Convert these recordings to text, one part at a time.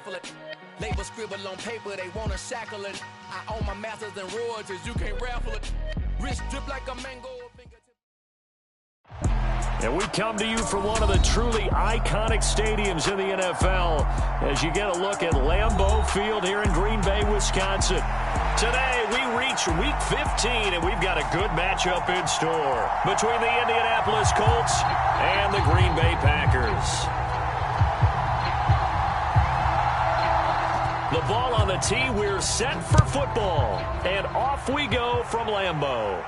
raffle it. Label scribble on paper, they wanna shackle it. I own my masters and royalties, you can't raffle it. Wrist drip like a mango. And we come to you from one of the truly iconic stadiums in the NFL as you get a look at Lambeau Field here in Green Bay, Wisconsin. Today, we reach Week 15, and we've got a good matchup in store between the Indianapolis Colts and the Green Bay Packers. The ball on the tee, we're set for football, and off we go from Lambeau.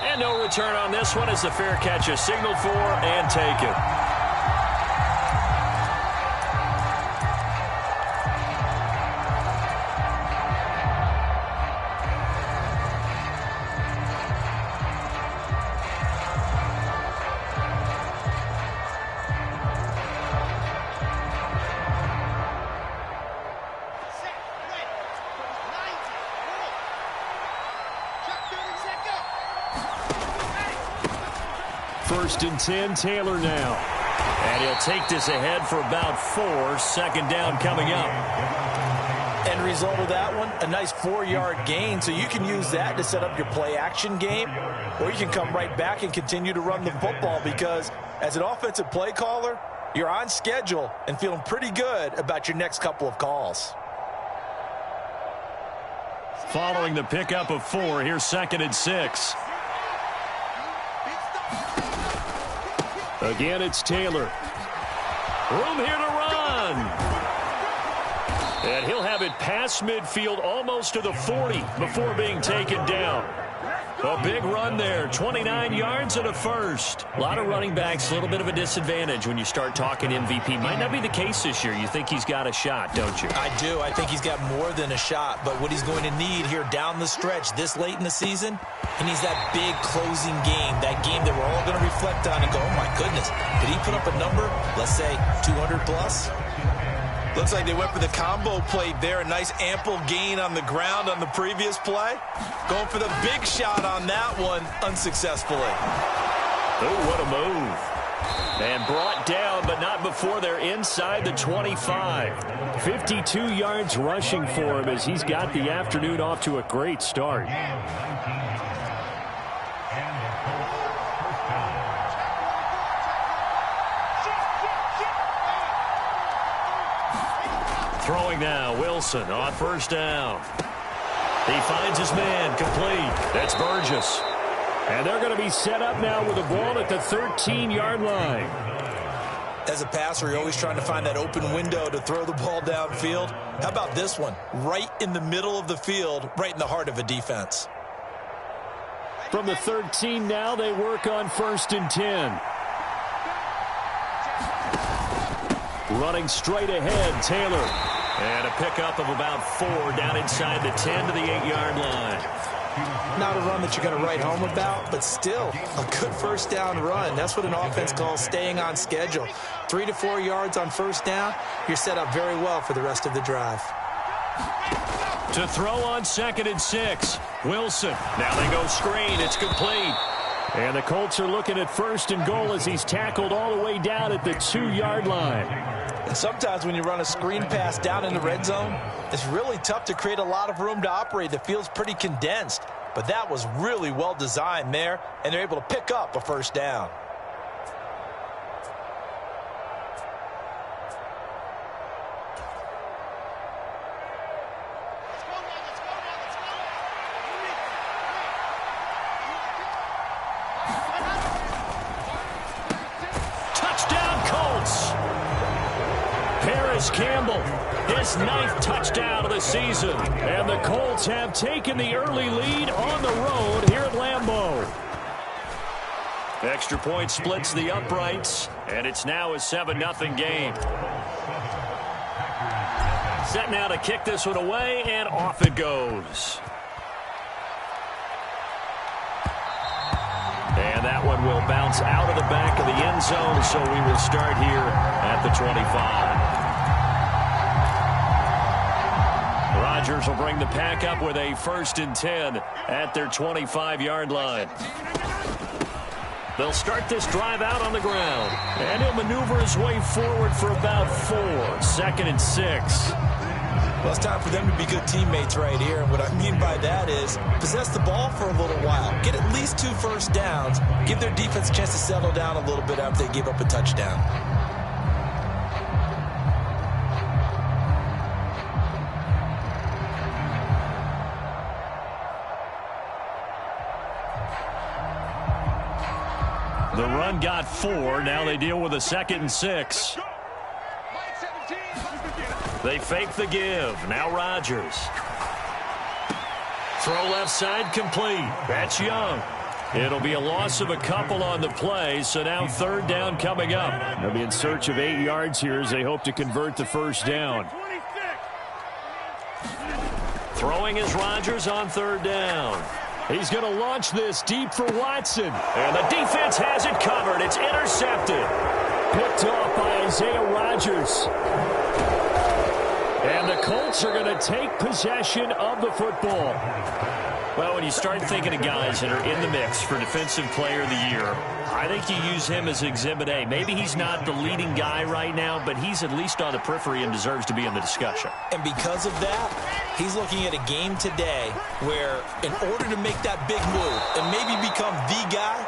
And no return on this one as the fair catch is signaled for and taken. First and 10, Taylor now. And he'll take this ahead for about 4. Second down coming up. End result of that one, a nice 4-yard gain. So you can use that to set up your play-action game, or you can come right back and continue to run the football because as an offensive play caller, you're on schedule and feeling pretty good about your next couple of calls. Following the pickup of 4, here's second and 6. Again, it's Taylor. Room here to run. And he'll have it past midfield almost to the 40 before being taken down. A big run there, 29 yards and a first. A lot of running backs, a little bit of a disadvantage when you start talking MVP. Might not be the case this year. You think he's got a shot, don't you? I do. I think he's got more than a shot. But what he's going to need here down the stretch this late in the season, he needs that big closing game, that game that we're all going to reflect on and go, oh, my goodness, did he put up a number, let's say 200 plus? Looks like they went for the combo play there. A nice ample gain on the ground on the previous play. Going for the big shot on that one unsuccessfully. Oh, what a move. And brought down, but not before they're inside the 25. 52 yards rushing for him as he's got the afternoon off to a great start. Throwing now, Wilson on first down. He finds his man, complete. That's Burgess. And they're going to be set up now with the ball at the 13-yard line. As a passer, you're always trying to find that open window to throw the ball downfield. How about this one? Right in the middle of the field, right in the heart of a defense. From the 13 now, they work on first and 10. Running straight ahead, Taylor. And a pickup of about 4 down inside the 10 to the 8-yard line. Not a run that you're going to write home about, but still a good first down run. That's what an offense calls staying on schedule. 3 to 4 yards on first down, you're set up very well for the rest of the drive. To throw on second and 6, Wilson. Now they go screen. It's complete. And the Colts are looking at first and goal as he's tackled all the way down at the 2-yard line. And sometimes when you run a screen pass down in the red zone, it's really tough to create a lot of room to operate. The field's pretty condensed. But that was really well designed there, and they're able to pick up a first down. Campbell, his 9th touchdown of the season. And the Colts have taken the early lead on the road here at Lambeau. Extra point splits the uprights, and it's now a 7-0 game. Set now to kick this one away, and off it goes. And that one will bounce out of the back of the end zone, so we will start here at the 25. Rodgers will bring the pack up with a first and 10 at their 25-yard line. They'll start this drive out on the ground. And he'll maneuver his way forward for about 4. 2nd and 6. Well, it's time for them to be good teammates right here. And what I mean by that is possess the ball for a little while. Get at least 2 first downs. Give their defense a chance to settle down a little bit after they give up a touchdown. The run got 4. Now they deal with a 2nd and 6. They fake the give. Now Rodgers. Throw left side complete. That's Young. It'll be a loss of a couple on the play, so now 3rd down coming up. They'll be in search of 8 yards here as they hope to convert the 1st down. Throwing is Rodgers on 3rd down. He's going to launch this deep for Watson. And the defense has it covered. It's intercepted. Picked off by Isaiah Rodgers. And the Colts are going to take possession of the football. Well, when you start thinking of guys that are in the mix for Defensive Player of the Year, I think you use him as Exhibit A. Maybe he's not the leading guy right now, but he's at least on the periphery and deserves to be in the discussion. And because of that, he's looking at a game today where in order to make that big move and maybe become the guy,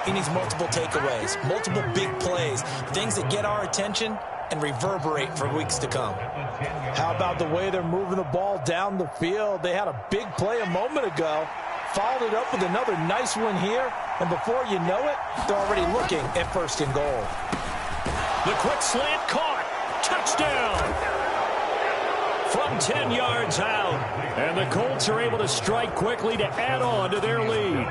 he needs multiple takeaways, multiple big plays, things that get our attention and reverberate for weeks to come. How about the way they're moving the ball down the field? They had a big play a moment ago, followed it up with another nice one here, and before you know it, they're already looking at 1st and goal. The quick slant caught. Touchdown. From 10 yards out. And the Colts are able to strike quickly to add on to their lead.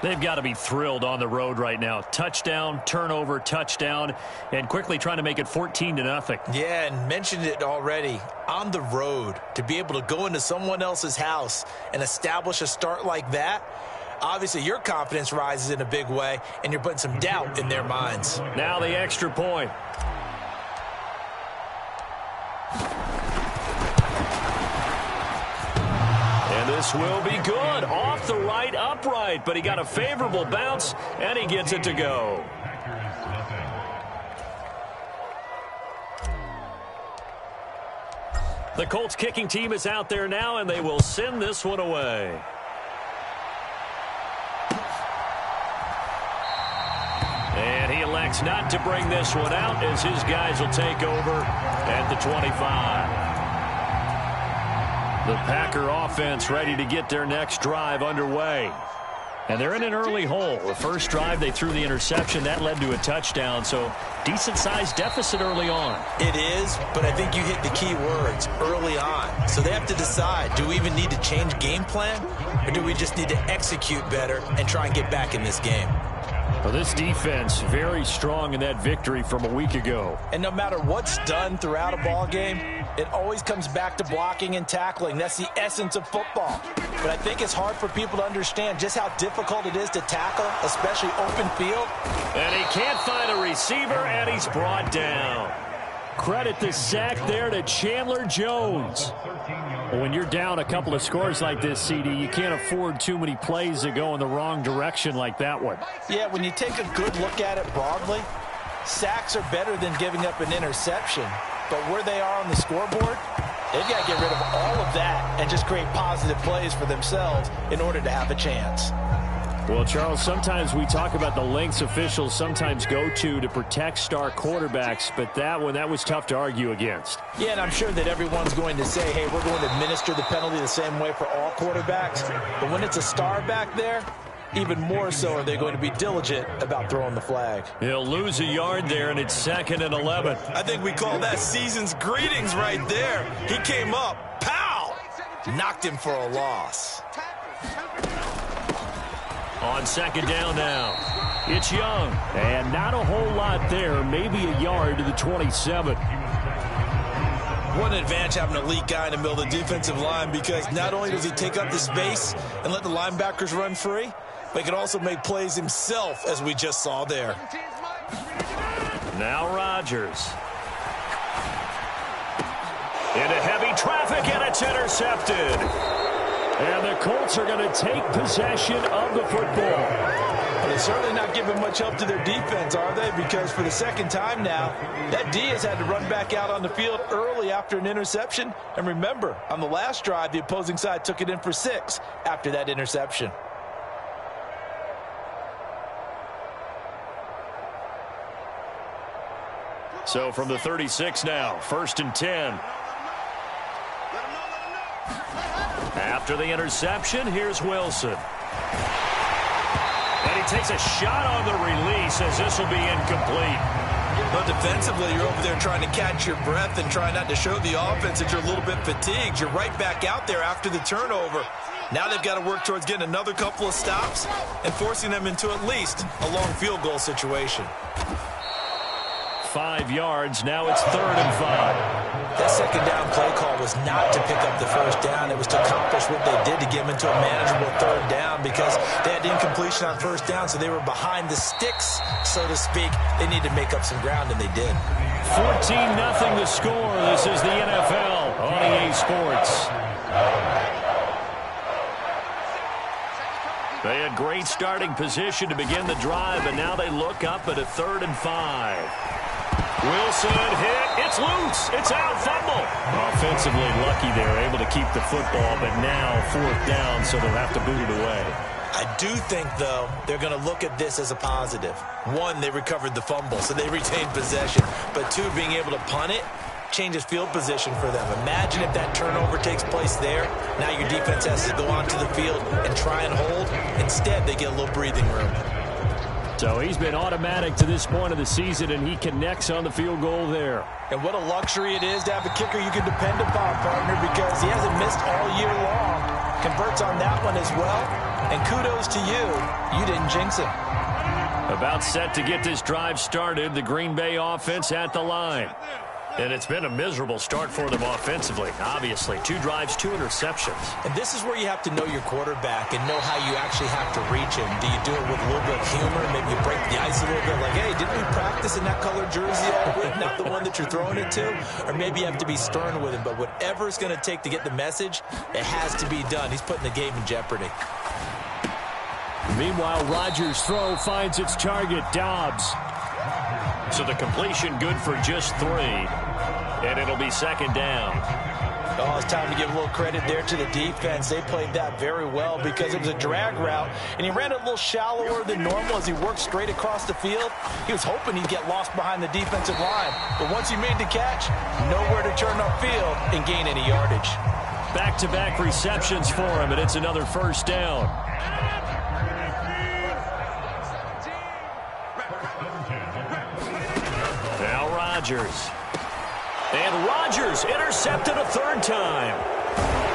They've got to be thrilled on the road right now. Touchdown, turnover, touchdown, and quickly trying to make it 14-0. Yeah, and mentioned it already. On the road, to be able to go into someone else's house and establish a start like that, obviously your confidence rises in a big way, and you're putting some doubt in their minds. Now the extra point. This will be good. Off the right upright, but he got a favorable bounce, and he gets it to go. The Colts kicking team is out there now, and they will send this one away. And he elects not to bring this one out as his guys will take over at the 25. The Packer offense ready to get their next drive underway. And they're in an early hole. The first drive, they threw the interception. That led to a touchdown, so decent-sized deficit early on. It is, but I think you hit the key words, early on. So they have to decide, do we even need to change game plan, or do we just need to execute better and try and get back in this game? Well, this defense very strong in that victory from a week ago. And no matter what's done throughout a ball game, it always comes back to blocking and tackling. That's the essence of football. But I think it's hard for people to understand just how difficult it is to tackle, especially open field. And he can't find a receiver, and he's brought down. Credit the sack there to Chandler Jones. When you're down a couple of scores like this, CD, you can't afford too many plays that go in the wrong direction like that one. Yeah, when you take a good look at it broadly, sacks are better than giving up an interception. But where they are on the scoreboard, they've got to get rid of all of that and just create positive plays for themselves in order to have a chance. Well, Charles, sometimes we talk about the lengths officials sometimes go to protect star quarterbacks, but that was tough to argue against. Yeah, and I'm sure that everyone's going to say, hey, we're going to administer the penalty the same way for all quarterbacks. But when it's a star back there, even more so are they going to be diligent about throwing the flag. He'll lose a yard there, and it's 2nd and 11. I think we call that season's greetings right there. He came up, pow! Knocked him for a loss. On 2nd down now, it's Young. And not a whole lot there, maybe a yard to the 27. What an advantage having an elite guy in the middle of the defensive line, because not only does he take up the space and let the linebackers run free, but he can also make plays himself, as we just saw there. Now Rodgers. Into heavy traffic, and it's intercepted. And the Colts are going to take possession of the football. Well, they're certainly not giving much help to their defense, are they? Because for the second time now, that D has had to run back out on the field early after an interception. And remember, on the last drive, the opposing side took it in for 6 after that interception. So from the 36 now, 1st and 10. After the interception, here's Wilson. And he takes a shot on the release as this will be incomplete. But defensively, you're over there trying to catch your breath and try not to show the offense that you're a little bit fatigued. You're right back out there after the turnover. Now they've got to work towards getting another couple of stops and forcing them into at least a long field goal situation. 5 yards. Now it's 3rd and 5. That second down play call was not to pick up the first down. It was to accomplish what they did to get them into a manageable 3rd down because they had incompletion on 1st down, so they were behind the sticks, so to speak. They needed to make up some ground, and they did. 14-0 the score. This is the NFL on EA Sports. They had great starting position to begin the drive, but now they look up at a 3rd and 5. Wilson hit. It's loose. It's out. Fumble. Offensively lucky they're able to keep the football, but now 4th down, so they'll have to boot it away. I do think, though, they're going to look at this as a positive. 1, they recovered the fumble, so they retained possession. But 2, being able to punt it changes field position for them. Imagine if that turnover takes place there. Now your defense has to go onto the field and try and hold. Instead, they get a little breathing room. So he's been automatic to this point of the season, and he connects on the field goal there. And what a luxury it is to have a kicker you can depend upon, partner, because he hasn't missed all year long. Converts on that one as well. And kudos to you. You didn't jinx him. About set to get this drive started, the Green Bay offense at the line. And it's been a miserable start for them offensively, obviously. 2 drives, 2 interceptions. And this is where you have to know your quarterback and know how you actually have to reach him. Do you do it with a little bit of humor? Maybe you break the ice a little bit like, hey, didn't we practice in that colored jersey all week, not the one that you're throwing it to? Or maybe you have to be stern with him. But whatever it's going to take to get the message, it has to be done. He's putting the game in jeopardy. Meanwhile, Rodgers' throw finds its target, Dobbs. So the completion good for just 3. And it'll be 2nd down. Oh, it's time to give a little credit there to the defense. They played that very well because it was a drag route, and he ran it a little shallower than normal as he worked straight across the field. He was hoping he'd get lost behind the defensive line. But once he made the catch, nowhere to turn upfield and gain any yardage. Back-to-back receptions for him, and it's another 1st down. Now Rodgers. And Rodgers intercepted a 3rd time.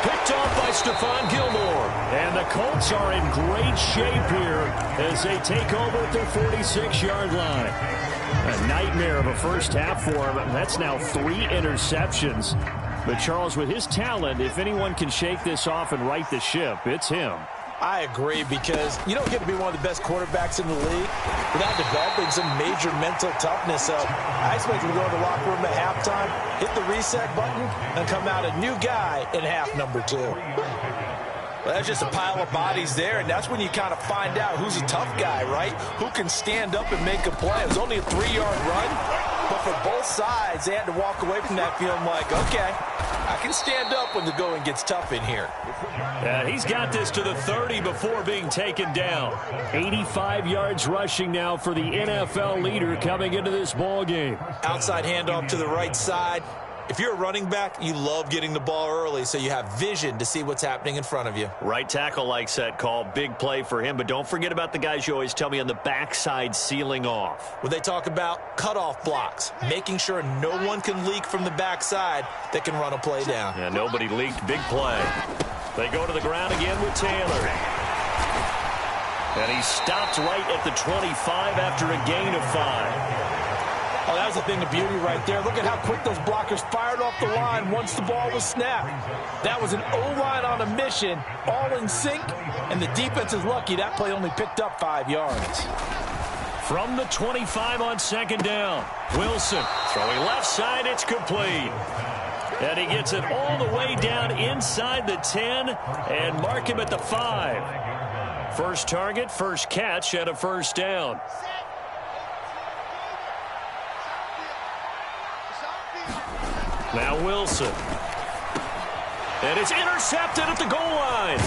Picked off by Stephon Gilmore. And the Colts are in great shape here as they take over at their 46-yard line. A nightmare of a first half for him. That's now 3 interceptions. But Charles, with his talent, if anyone can shake this off and right the ship, it's him. I agree, because you don't get to be one of the best quarterbacks in the league without developing some major mental toughness. So I expect him to go to the locker room at halftime, hit the reset button, and come out a new guy in half number 2. Well, that's just a pile of bodies there, and that's when you kind of find out who's a tough guy, right? Who can stand up and make a play. It was only a 3-yard run, but for both sides, they had to walk away from that feeling like, okay, I can stand up when the going gets tough in here. Yeah, he's got this to the 30 before being taken down. 85 yards rushing now for the NFL leader coming into this ball game. Outside handoff to the right side. If you're a running back, you love getting the ball early so you have vision to see what's happening in front of you. Right tackle likes that call. Big play for him. But don't forget about the guys you always tell me on the backside sealing off. When they talk about cutoff blocks, making sure no one can leak from the backside that can run a play down. Yeah, nobody leaked. Big play. They go to the ground again with Taylor. And he stopped right at the 25 after a gain of 5. Oh, that was a thing of beauty right there. Look at how quick those blockers fired off the line once the ball was snapped. That was an O-line on a mission, all in sync, and the defense is lucky that play only picked up 5 yards. From the 25 on 2nd down, Wilson throwing left side, it's complete. And he gets it all the way down inside the 10 and mark him at the 5. First target, first catch, and a first down. Now Wilson. And it's intercepted at the goal line.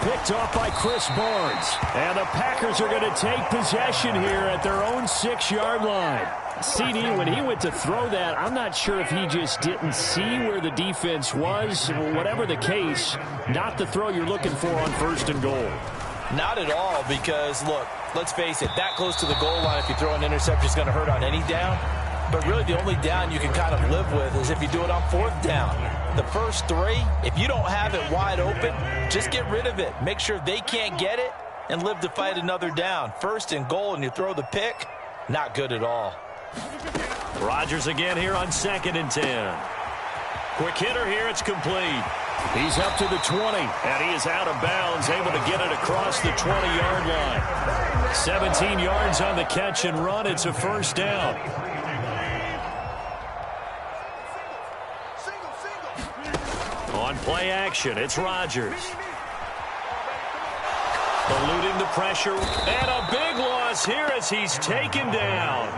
Picked off by Chris Barnes. And the Packers are going to take possession here at their own 6-yard line. CD, when he went to throw that, I'm not sure if he just didn't see where the defense was. Whatever the case, not the throw you're looking for on 1st and goal. Not at all, because, look, let's face it, that close to the goal line, if you throw an interception, is going to hurt on any down. But really the only down you can kind of live with is if you do it on 4th down. The first 3, if you don't have it wide open, just get rid of it. Make sure they can't get it and live to fight another down. 1st and goal and you throw the pick, not good at all. Rodgers again here on 2nd and 10. Quick hitter here, it's complete. He's up to the 20, and he is out of bounds, able to get it across the 20-yard line. 17 yards on the catch and run. It's a first down. On play action, it's Rodgers. Eluding the pressure, and a big loss here as he's taken down.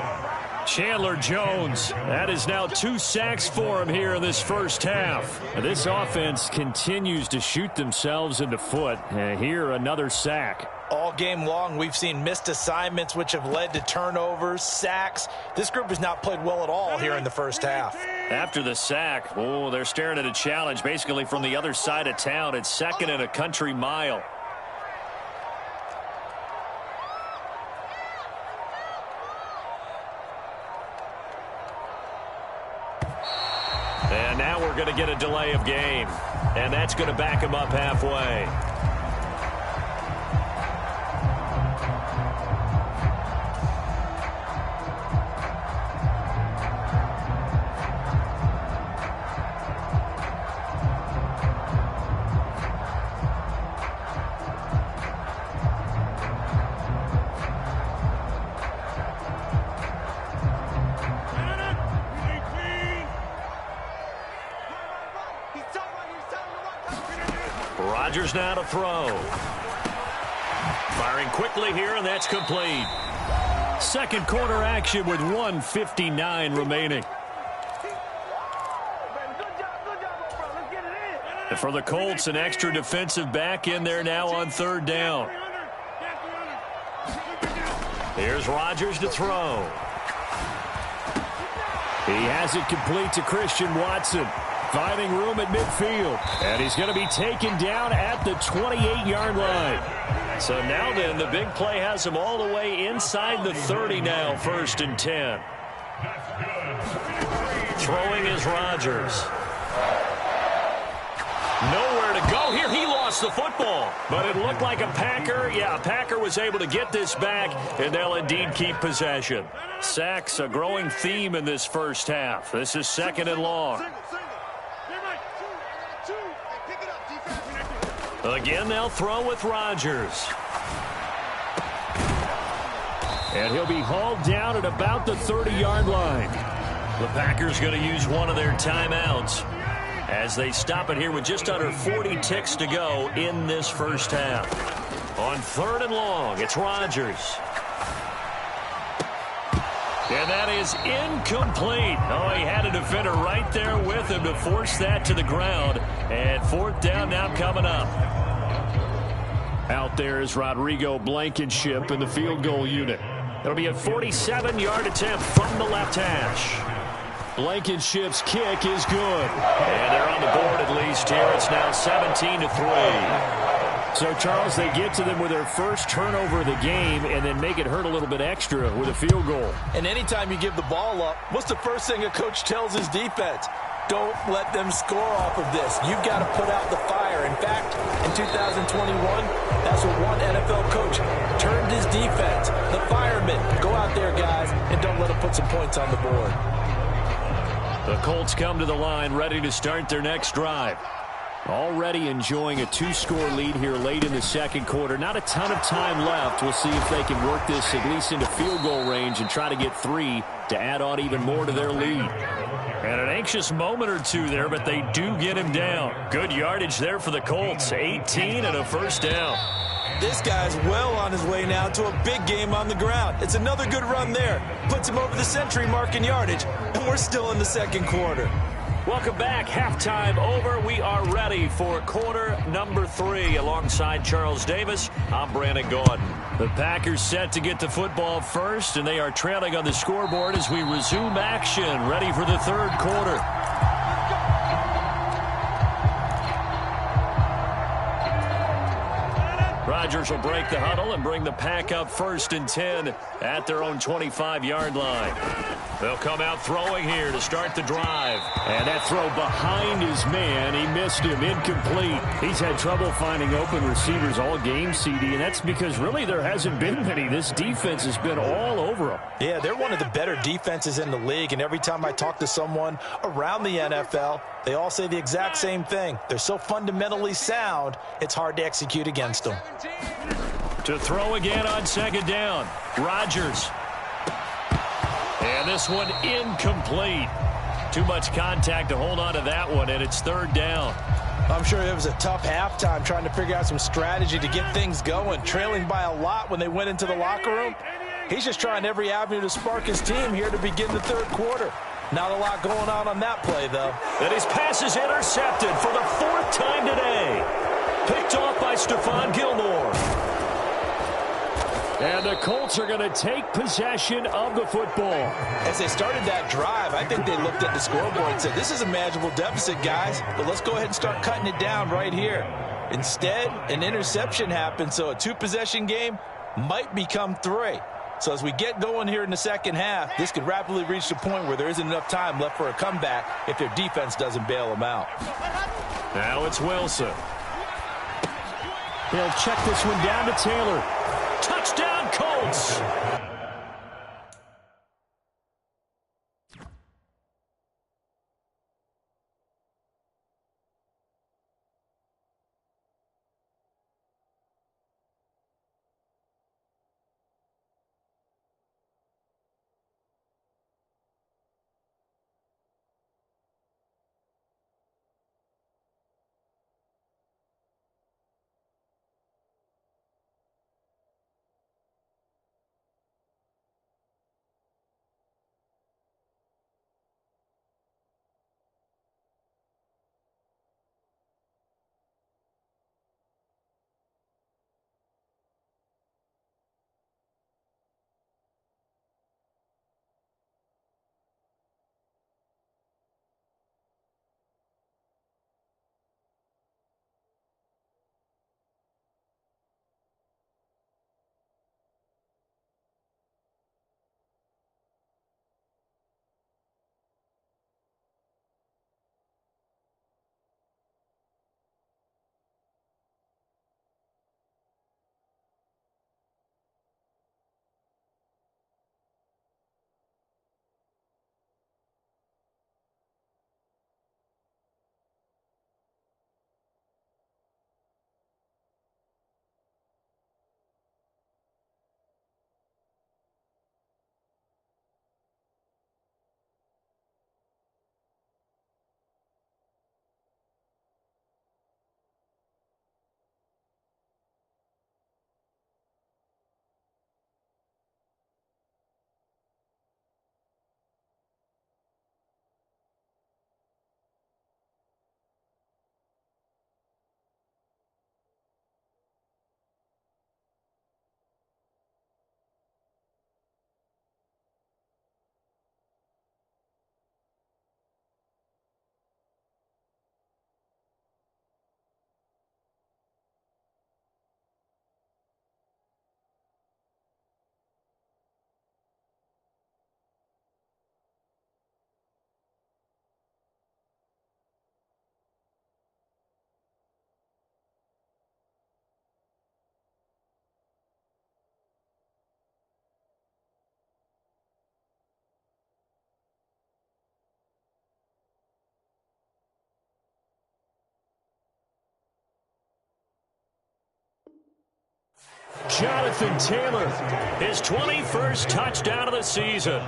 Chandler Jones, that is now 2 sacks for him here in this first half. And this offense continues to shoot themselves in the foot. And here, another sack. All game long, we've seen missed assignments, which have led to turnovers, sacks. This group has not played well at all here in the first half. After the sack, they're staring at a challenge basically from the other side of town. It's 2nd and a country mile. And now we're going to get a delay of game. And that's going to back him up halfway. Rodgers now to throw. Firing quickly here, and that's complete. Second quarter action with 1:59 remaining. And for the Colts, an extra defensive back in there now on 3rd down. Here's Rodgers to throw. He has it complete to Christian Watson. Finding room at midfield. And he's going to be taken down at the 28-yard line. So now then, the big play has him all the way inside the 30 now, 1st and 10. Throwing is Rodgers. Nowhere to go here. He lost the football. But it looked like a Packer. Yeah, a Packer was able to get this back, and they'll indeed keep possession. Sacks, a growing theme in this first half. This is 2nd and long. Again, they'll throw with Rodgers. And he'll be hauled down at about the 30-yard line. The Packers going to use one of their timeouts as they stop it here with just under 40 ticks to go in this first half. On 3rd and long, it's Rodgers. And that is incomplete. Oh, he had a defender right there with him to force that to the ground. And 4th down now coming up. Out there is Rodrigo Blankenship in the field goal unit. It'll be a 47-yard attempt from the left hash. Blankenship's kick is good. And they're on the board at least here. It's now 17-3. So, Charles, they get to them with their first turnover of the game and then make it hurt a little bit extra with a field goal. And anytime you give the ball up, what's the first thing a coach tells his defense? Don't let them score off of this. You've got to put out the fire. In fact, in 2021, that's what one NFL coach turned his defense. The firemen. Go out there, guys, and don't let them put some points on the board. The Colts come to the line ready to start their next drive. Already enjoying a 2-score lead here late in the second quarter. Not a ton of time left. We'll see if they can work this at least into field goal range and try to get 3 to add on even more to their lead. And an anxious moment or two there, but they do get him down. Good yardage there for the Colts. 18 and a first down. This guy's well on his way now to a big game on the ground. It's another good run there. Puts him over the century mark in yardage, and we're still in the second quarter. Welcome back. Halftime over. We are ready for quarter number 3. Alongside Charles Davis, I'm Brandon Gaudin. The Packers set to get the football first, and they are trailing on the scoreboard as we resume action, ready for the third quarter. Rodgers will break the huddle and bring the Pack up 1st and 10 at their own 25-yard line. They'll come out throwing here to start the drive. And that throw behind his man, he missed him, incomplete. He's had trouble finding open receivers all game, CD, and that's because really there hasn't been many. This defense has been all over him. Yeah, they're one of the better defenses in the league, and every time I talk to someone around the NFL, they all say the exact same thing. They're so fundamentally sound, it's hard to execute against them. To throw again on 2nd down, Rodgers. And this one incomplete. Too much contact to hold on to that one, and it's 3rd down. I'm sure it was a tough halftime trying to figure out some strategy to get things going, trailing by a lot when they went into the locker room. He's just trying every avenue to spark his team here to begin the third quarter. Not a lot going on that play, though. And his pass is intercepted for the 4th time today. Picked off by Stephon Gilmore. And the Colts are going to take possession of the football. As they started that drive, I think they looked at the scoreboard and said, this is a manageable deficit, guys, but let's go ahead and start cutting it down right here. Instead, an interception happened, so a 2-possession game might become 3. So as we get going here in the second half, this could rapidly reach the point where there isn't enough time left for a comeback if their defense doesn't bail them out. Now it's Wilson. They'll check this one down to Taylor. Touchdown, Colts! Jonathan Taylor, his 21st touchdown of the season.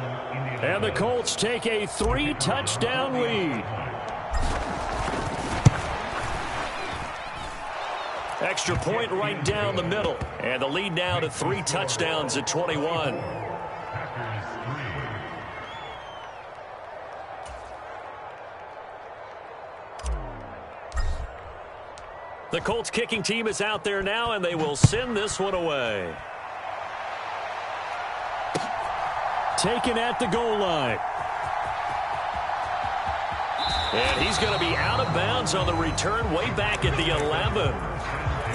And the Colts take a 3-touchdown lead. Extra point right down the middle. And the lead now to 3 touchdowns at 21. The Colts kicking team is out there now, and they will send this one away. Taken at the goal line. And he's going to be out of bounds on the return way back at the 11.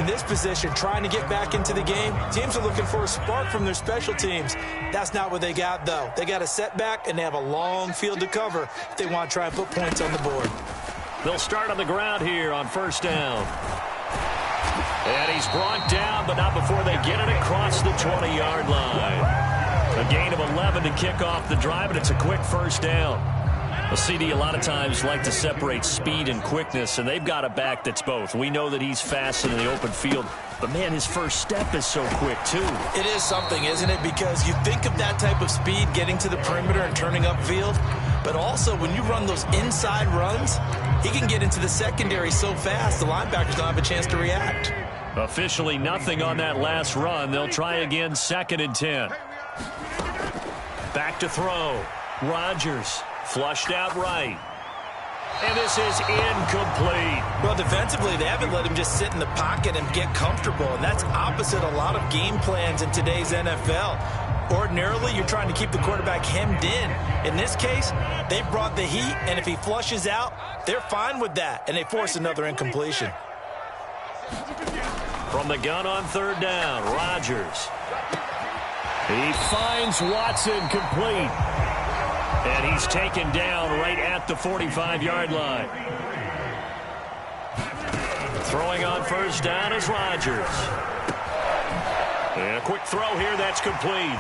In this position, trying to get back into the game, teams are looking for a spark from their special teams. That's not what they got, though. They got a setback, and they have a long field to cover if they want to try and put points on the board. They'll start on the ground here on first down. And he's brought down, but not before they get it across the 20-yard line. A gain of 11 to kick off the drive, and it's a quick first down. Well, CD a lot of times like to separate speed and quickness, and they've got a back that's both. We know that he's fast in the open field, but, man, his first step is so quick, too. It is something, isn't it? Because you think of that type of speed getting to the perimeter and turning upfield, but also when you run those inside runs, he can get into the secondary so fast the linebackers don't have a chance to react. Officially nothing on that last run. They'll try again, 2nd and 10. Back to throw. Rodgers flushed out right. And this is incomplete. Well, defensively, they haven't let him just sit in the pocket and get comfortable, and that's opposite a lot of game plans in today's NFL. Ordinarily, you're trying to keep the quarterback hemmed in. In this case, they brought the heat, and if he flushes out, they're fine with that, and they force another incompletion. From the gun on 3rd down, Rodgers. He finds Watson complete. And he's taken down right at the 45-yard line. Throwing on first down is Rodgers. And a quick throw here that's complete.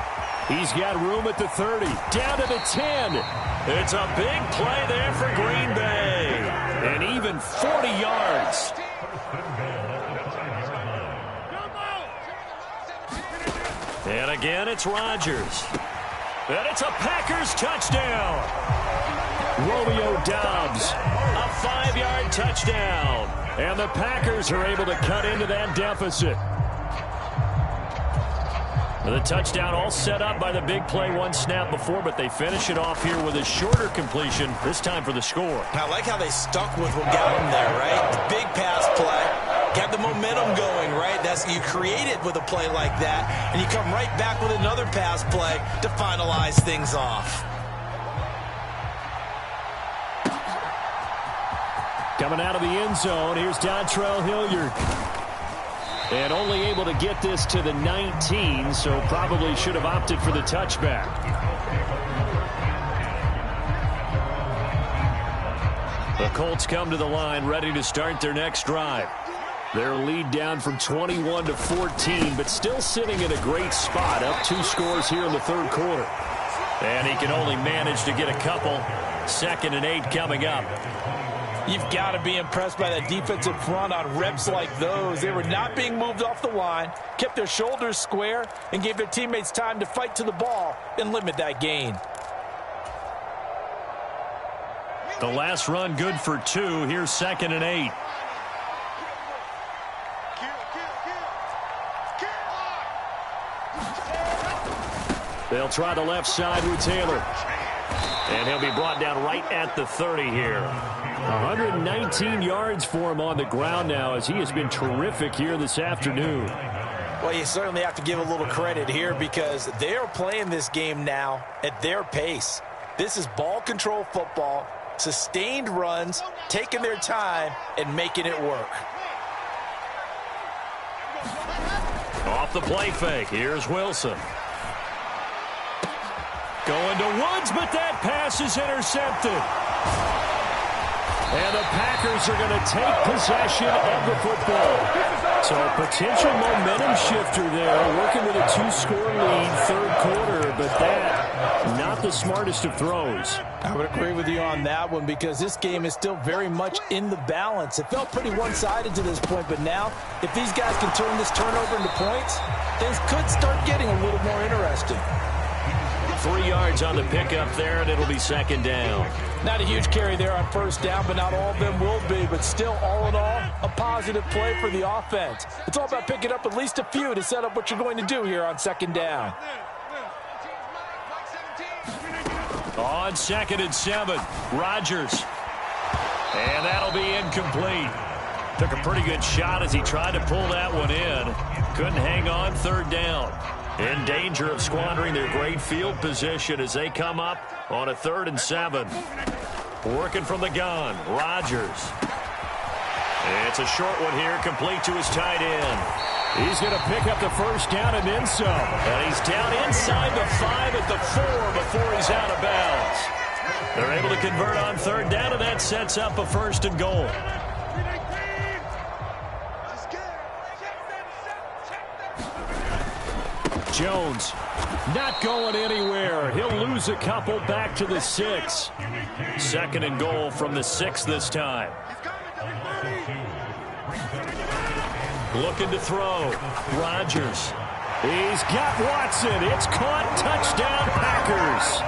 He's got room at the 30. Down to the 10. It's a big play there for Green Bay. And even 40 yards. And again, it's Rodgers. And it's a Packers touchdown. Romeo Doubs, a 5-yard touchdown. And the Packers are able to cut into that deficit. The touchdown all set up by the big play one snap before, but they finish it off here with a shorter completion, this time for the score. I like how they stuck with what got them there, right? The big pass play. Got the momentum going, right? That's you create it with a play like that, and you come right back with another pass play to finalize things off. Coming out of the end zone, here's Dontrell Hilliard. And only able to get this to the 19, so probably should have opted for the touchback. The Colts come to the line ready to start their next drive. Their lead down from 21 to 14, but still sitting in a great spot, up 2 scores here in the 3rd quarter. And he can only manage to get a couple. 2nd and 8 coming up. You've got to be impressed by that defensive front on reps like those. They were not being moved off the line, kept their shoulders square, and gave their teammates time to fight to the ball and limit that gain. The last run good for 2. Here's 2nd and 8. They'll try the left side with Taylor. And he'll be brought down right at the 30 here. 119 yards for him on the ground now, as he has been terrific here this afternoon. Well, you certainly have to give a little credit here because they're playing this game now at their pace. This is ball control football, sustained runs, taking their time, and making it work. Off the play fake, here's Wilson. Going to Woods, but that pass is intercepted. And the Packers are going to take possession of the football. So a potential momentum shifter there, working with a 2-score lead, third quarter, but that, not the smartest of throws. I would agree with you on that one because this game is still very much in the balance. It felt pretty one-sided to this point, but now, if these guys can turn this turnover into points, things could start getting a little more interesting. 3 yards on the pickup there, and it'll be second down. Not a huge carry there on first down, but not all of them will be. But still, all in all, a positive play for the offense. It's all about picking up at least a few to set up what you're going to do here on second down. On 2nd and 7, Rodgers. And that'll be incomplete. Took a pretty good shot as he tried to pull that one in. Couldn't hang on, third down. In danger of squandering their great field position as they come up on a 3rd and 7. Working from the gun, Rodgers. It's a short one here, complete to his tight end. He's going to pick up the first down and then some. And he's down inside the 5 at the 4 before he's out of bounds. They're able to convert on third down, and that sets up a 1st and goal. Jones not going anywhere. He'll lose a couple back to the 6. 2nd and goal from the 6 this time. Looking to throw. Rodgers. He's got Watson. It's caught. Touchdown, Packers.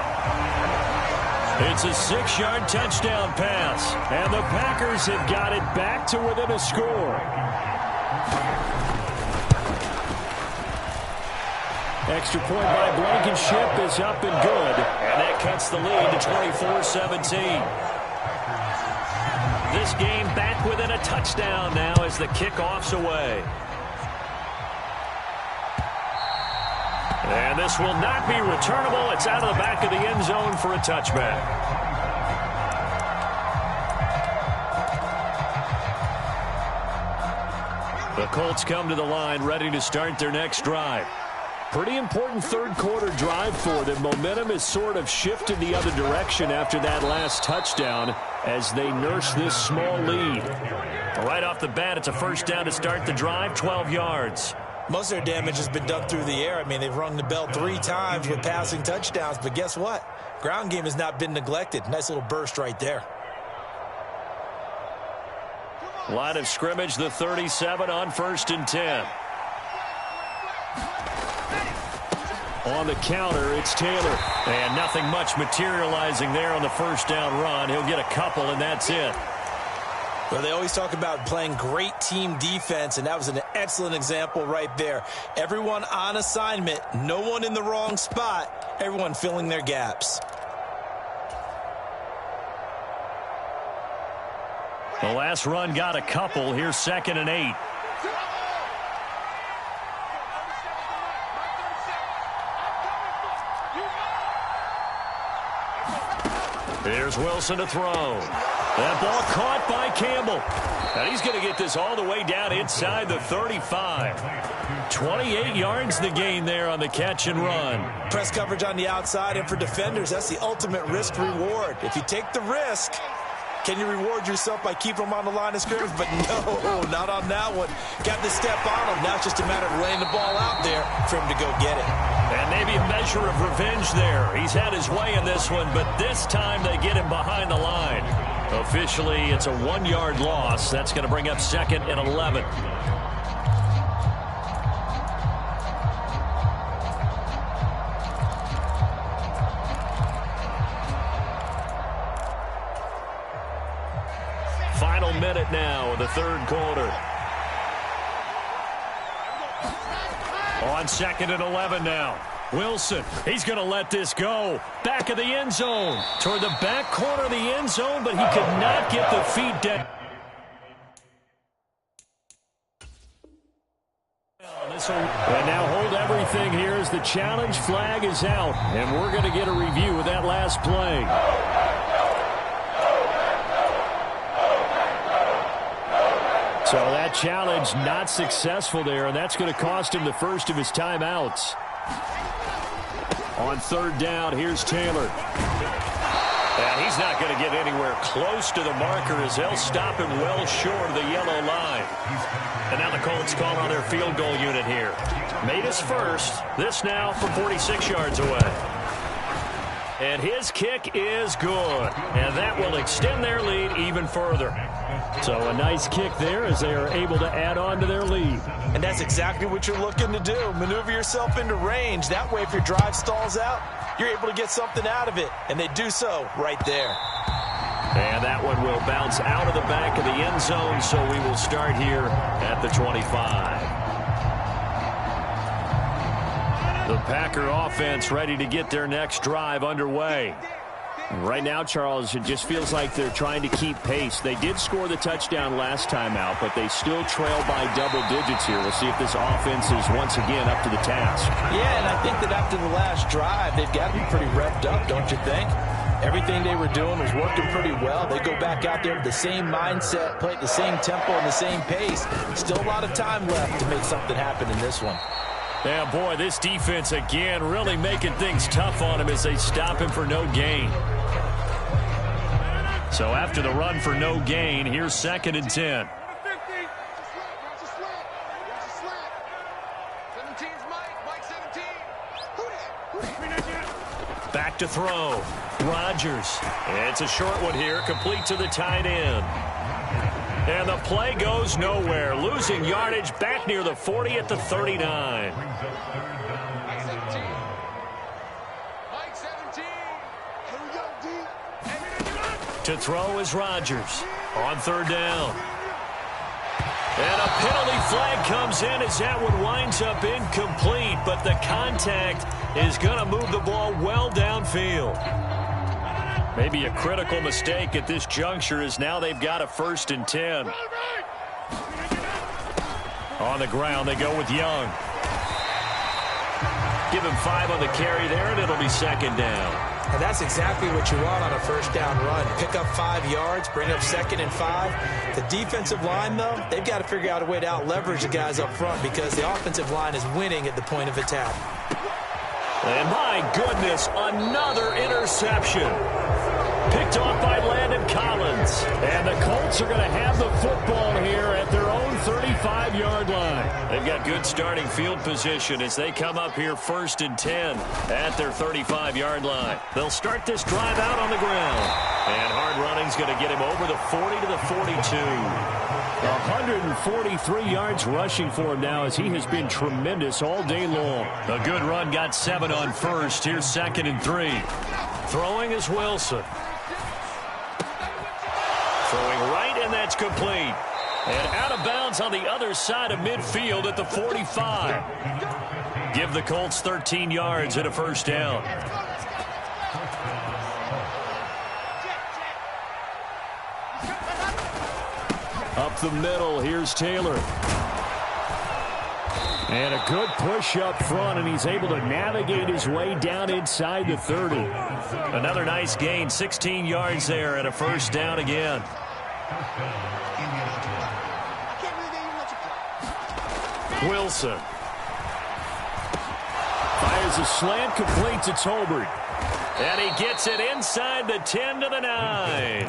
It's a 6-yard touchdown pass. And the Packers have got it back to within a score. Extra point by Blankenship is up and good. And that cuts the lead to 24-17. This game back within a touchdown now as the kickoff's away. And this will not be returnable. It's out of the back of the end zone for a touchback. The Colts come to the line ready to start their next drive. Pretty important third quarter drive for them. Momentum has sort of shifted the other direction after that last touchdown as they nurse this small lead. Right off the bat, it's a first down to start the drive, 12 yards. Most of their damage has been done through the air. I mean, they've rung the bell 3 times with passing touchdowns, but guess what? Ground game has not been neglected. Nice little burst right there. Line of scrimmage, the 37 on 1st and 10. On the counter, it's Taylor. And nothing much materializing there on the first down run. He'll get a couple, and that's it. Well, they always talk about playing great team defense, and that was an excellent example right there. Everyone on assignment, no one in the wrong spot, everyone filling their gaps. The last run got a couple. Here's 2nd and 8. Here's Wilson to throw. That ball caught by Campbell. And he's going to get this all the way down inside the 35. 28 yards the gain there on the catch and run. Press coverage on the outside, and for defenders, that's the ultimate risk reward. If you take the risk, can you reward yourself by keeping them on the line of scrimmage? But no, not on that one. Got the step on him. Now it's just a matter of laying the ball out there for him to go get it. And maybe a measure of revenge there. He's had his way in this one, but this time they get him behind the line. Officially, it's a 1-yard loss. That's going to bring up 2nd and 11. Final minute now of the third quarter. On 2nd and 11 now. Wilson, he's going to let this go. Back of the end zone. Toward the back corner of the end zone, but he could not get the feet down. And now hold everything here as the challenge flag is out. And we're going to get a review of that last play. So that challenge not successful there, and that's going to cost him the first of his timeouts. On third down, here's Taylor. And he's not going to get anywhere close to the marker as they'll stop him well short of the yellow line. And now the Colts call on their field goal unit here. Made his first. This now from 46 yards away. And his kick is good. And that will extend their lead even further. So a nice kick there as they are able to add on to their lead. And that's exactly what you're looking to do. Maneuver yourself into range. That way, if your drive stalls out, you're able to get something out of it. And they do so right there. And that one will bounce out of the back of the end zone, so we will start here at the 25. The Packer offense ready to get their next drive underway. Right now, Charles, it just feels like they're trying to keep pace. They did score the touchdown last time out, but they still trail by double digits here. We'll see if this offense is once again up to the task. Yeah, and I think that after the last drive, they've got to be pretty revved up, don't you think? Everything they were doing was working pretty well. They go back out there with the same mindset, play at the same tempo and the same pace. Still a lot of time left to make something happen in this one. Yeah, boy, this defense again really making things tough on him as they stop him for no gain. So after the run for no gain, here's 2nd and 10. Back to throw. Rodgers. It's a short one here, complete to the tight end. And the play goes nowhere. Losing yardage back near the 40 at the 39. To throw is Rodgers on 3rd down. And a penalty flag comes in as that one winds up incomplete, but the contact is going to move the ball well downfield. Maybe a critical mistake at this juncture as now they've got a 1st and 10. On the ground, they go with Young. Give him 5 on the carry there, and it'll be 2nd down. And that's exactly what you want on a 1st down run. Pick up 5 yards, bring up 2nd and 5. The defensive line, though, they've got to figure out a way to out-leverage the guys up front because the offensive line is winning at the point of attack. And my goodness, another interception. Picked off by Landon Collins. And the Colts are going to have the football here at their own 35-yard line. They've got good starting field position as they come up here 1st and 10 at their 35-yard line. They'll start this drive out on the ground. And hard running's going to get him over the 40 to the 42. 143 yards rushing for him now as he has been tremendous all day long. A good run got 7 on 1st. Here's 2nd and 3. Throwing is Wilson. Throwing right, and that's complete. And out of bounds on the other side of midfield at the 45. Give the Colts 13 yards and a 1st down. Up the middle, here's Taylor. And a good push up front, and he's able to navigate his way down inside the 30. Another nice gain, 16 yards there, and a 1st down again. Wilson. Fires a slant, completes, it's Holbert. And he gets it inside the 10 to the 9.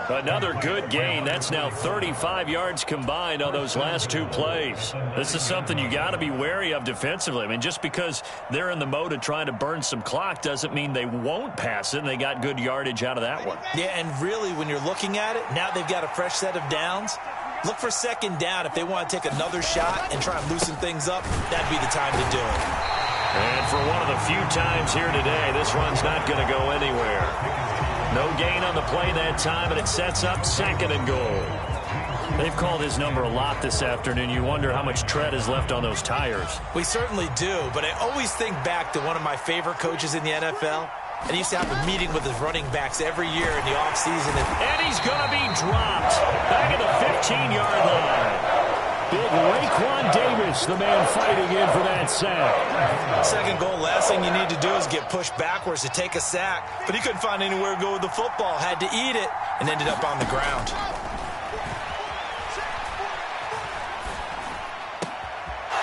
Another good gain. That's now 35 yards combined on those last 2 plays. This is something you got to be wary of defensively. I mean, just because they're in the mode of trying to burn some clock doesn't mean they won't pass it, and they got good yardage out of that one. Yeah, and really, when you're looking at it, now they've got a fresh set of downs. Look for 2nd down. If they want to take another shot and try and loosen things up, that'd be the time to do it. And for one of the few times here today, this run's not going to go anywhere. No gain on the play that time, and it sets up 2nd and goal. They've called his number a lot this afternoon. You wonder how much tread is left on those tires. We certainly do, but I always think back to one of my favorite coaches in the NFL. And he used to have a meeting with his running backs every year in the offseason. And he's going to be dropped back at the 15-yard line. Big Raekwon Davis, the man fighting in for that sack. 2nd goal, last thing you need to do is get pushed backwards to take a sack. But he couldn't find anywhere to go with the football, had to eat it, and ended up on the ground.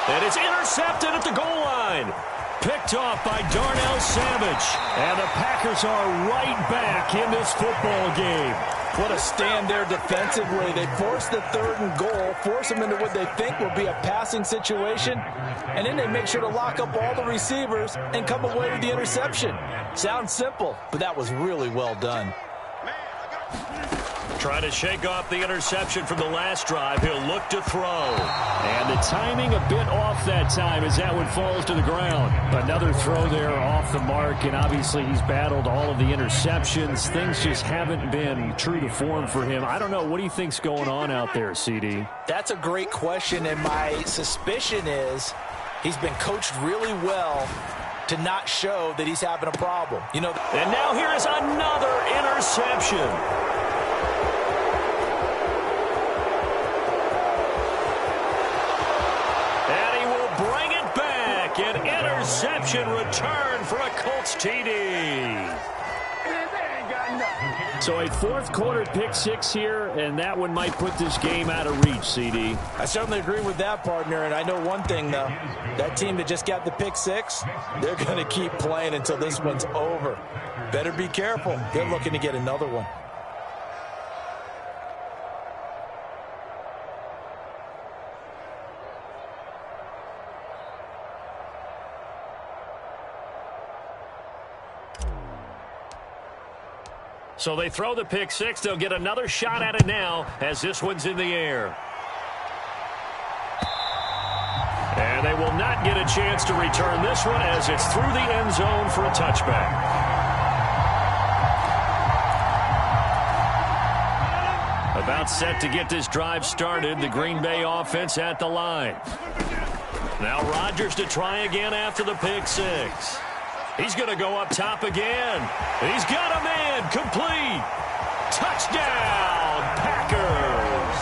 And it's intercepted at the goal line. Picked off by Darnell Savage. And the Packers are right back in this football game. What a stand there defensively. They force the 3rd and goal, force them into what they think will be a passing situation, and then they make sure to lock up all the receivers and come away with the interception. Sounds simple, but that was really well done. Trying to shake off the interception from the last drive. He'll look to throw. And the timing a bit off that time as that one falls to the ground. Another throw there off the mark, and obviously he's battled all of the interceptions. Things just haven't been true to form for him. I don't know. What do you think's going on out there, CD? That's a great question, and my suspicion is he's been coached really well to not show that he's having a problem. You know. And now here is another interception. An interception return for a Colts TD. So a 4th quarter pick 6 here, and that one might put this game out of reach, CD. I certainly agree with that, partner, and I know one thing, though. That team that just got the pick 6, they're going to keep playing until this one's over. Better be careful. They're looking to get another one. So they throw the pick 6. They'll get another shot at it now as this one's in the air. And they will not get a chance to return this one as it's through the end zone for a touchback. About set to get this drive started. The Green Bay offense at the line. Now Rodgers to try again after the pick 6. He's going to go up top again. He's got a man. Complete. Touchdown, Packers.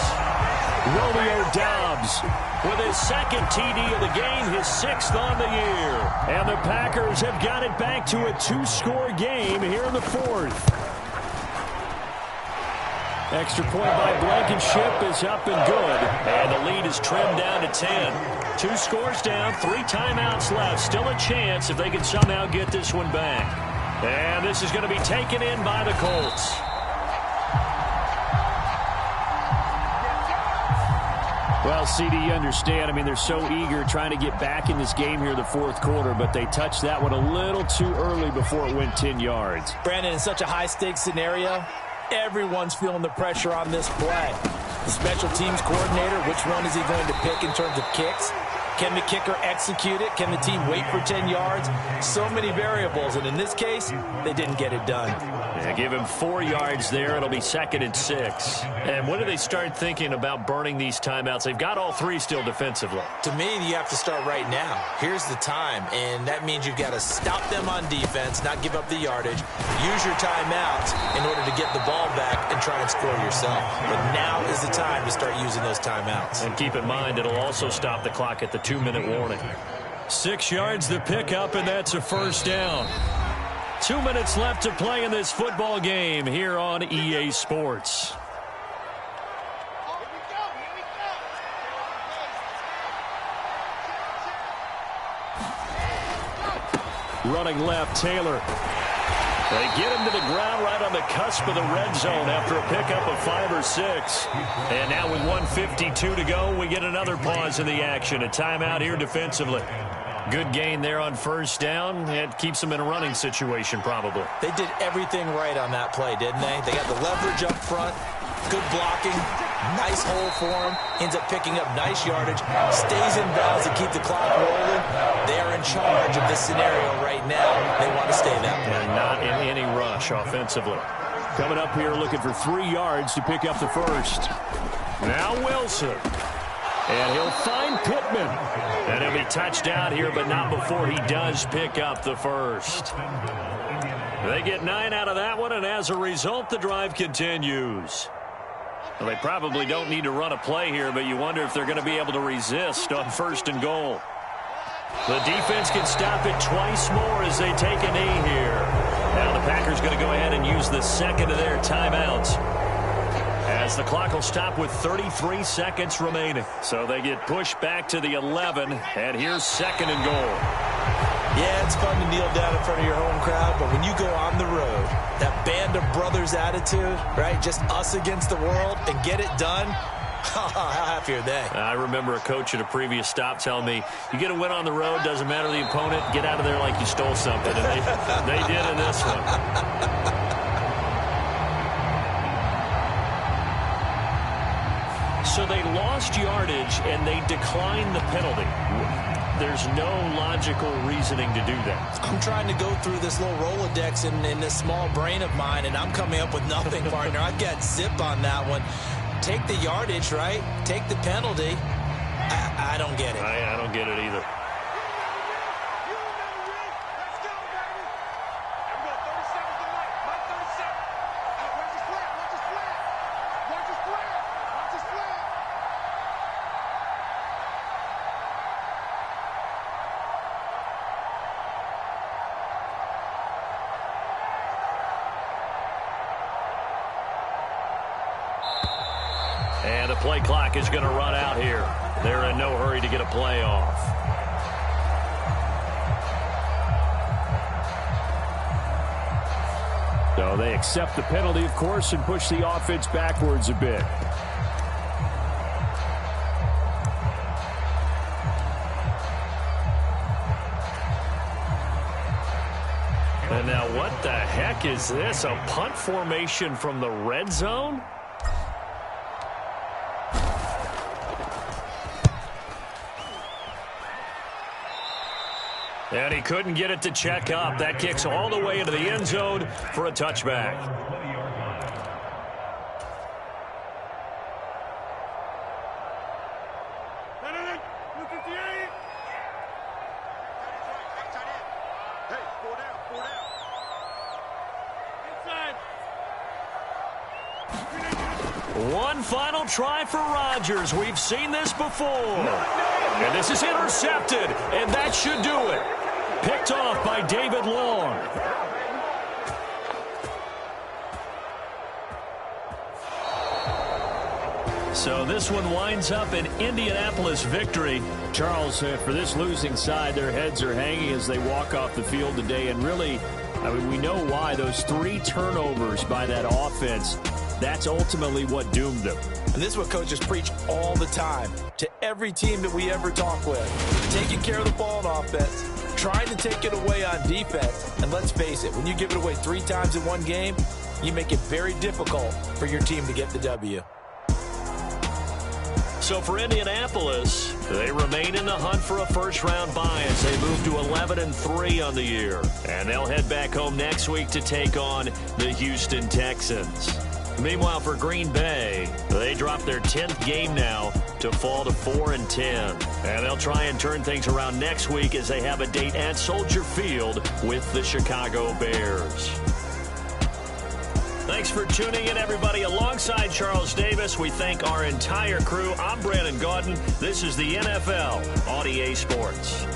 Romeo Doubs with his 2nd TD of the game, his 6th on the year. And the Packers have got it back to a 2-score game here in the 4th. Extra point by Blankenship is up and good. And the lead is trimmed down to 10. 2 scores down, 3 timeouts left. Still a chance if they can somehow get this one back. And this is going to be taken in by the Colts. Well, CD, you understand. I mean, they're so eager trying to get back in this game here in the 4th quarter, but they touched that one a little too early before it went 10 yards. Brandon, in such a high-stakes scenario, everyone's feeling the pressure on this play. The special teams coordinator, which one is he going to pick in terms of kicks? Can the kicker execute it? Can the team wait for 10 yards? So many variables, and in this case, they didn't get it done. Yeah, give him 4 yards there. It'll be 2nd and 6. And when do they start thinking about burning these timeouts? They've got all 3 still defensively. To me, you have to start right now. Here's the time, and that means you've got to stop them on defense, not give up the yardage, use your timeouts in order to get the ball back and try and score yourself. But now is the time to start using those timeouts. And keep in mind, it'll also stop the clock at the 2-minute warning. 6 yards the pickup, and that's a 1st down. 2 minutes left to play in this football game here on EA Sports. Running left, Taylor. They get him to the ground right on the cusp of the red zone after a pickup of 5 or 6. And now with 1:52 to go, we get another pause in the action. A timeout here defensively. Good gain there on 1st down. It keeps them in a running situation probably. They did everything right on that play, didn't they? They got the leverage up front, good blocking, nice hole for him, ends up picking up nice yardage, stays in bounds to keep the clock rolling. They are in charge of this scenario right now. They want to stay that way. And not in any rush offensively. Coming up here looking for 3 yards to pick up the 1st. Now Wilson. And he'll find Pittman. And he'll be touched out here, but not before he does pick up the 1st. They get 9 out of that one, and as a result, the drive continues. Well, they probably don't need to run a play here, but you wonder if they're going to be able to resist on 1st and goal. The defense can stop it twice more as they take a knee here. Now the Packers going to go ahead and use the 2nd of their timeouts, as the clock will stop with 33 seconds remaining. So they get pushed back to the 11, and here's 2nd and goal. Yeah, it's fun to kneel down in front of your home crowd, but when you go on the road, that band of brothers attitude, right, just us against the world, and get it done, how happy are they? I remember a coach at a previous stop telling me, you get a win on the road, doesn't matter the opponent, get out of there like you stole something. And they did in this one. So they lost yardage, and they declined the penalty. There's no logical reasoning to do that. I'm trying to go through this little Rolodex in this small brain of mine, and I'm coming up with nothing, partner. I've got zip on that one. Take the yardage, right? Take the penalty. I don't get it. I don't get it either. And the play clock is going to run out here. They're in no hurry to get a play off. So they accept the penalty, of course, and push the offense backwards a bit. And now what the heck is this? A punt formation from the red zone? And he couldn't get it to check up. That kicks all the way into the end zone for a touchback. One final try for Rodgers. We've seen this before. And this is intercepted, and that should do it. Picked off by David Long. So this one winds up an Indianapolis victory. Charles, for this losing side, their heads are hanging as they walk off the field today. And really, I mean, we know why. Those 3 turnovers by that offense, that's ultimately what doomed them. And this is what coaches preach all the time to every team that we ever talk with. Taking care of the ball on offense, trying to take it away on defense. And let's face it, when you give it away 3 times in one game, you make it very difficult for your team to get the W. So for Indianapolis, they remain in the hunt for a first-round bye as they move to 11-3 on the year. And they'll head back home next week to take on the Houston Texans. Meanwhile, for Green Bay, they dropped their 10th game now to fall to 4-10. And they'll try and turn things around next week as they have a date at Soldier Field with the Chicago Bears. Thanks for tuning in, everybody. Alongside Charles Davis, we thank our entire crew. I'm Brandon Gaudin. This is the NFL on EA Sports.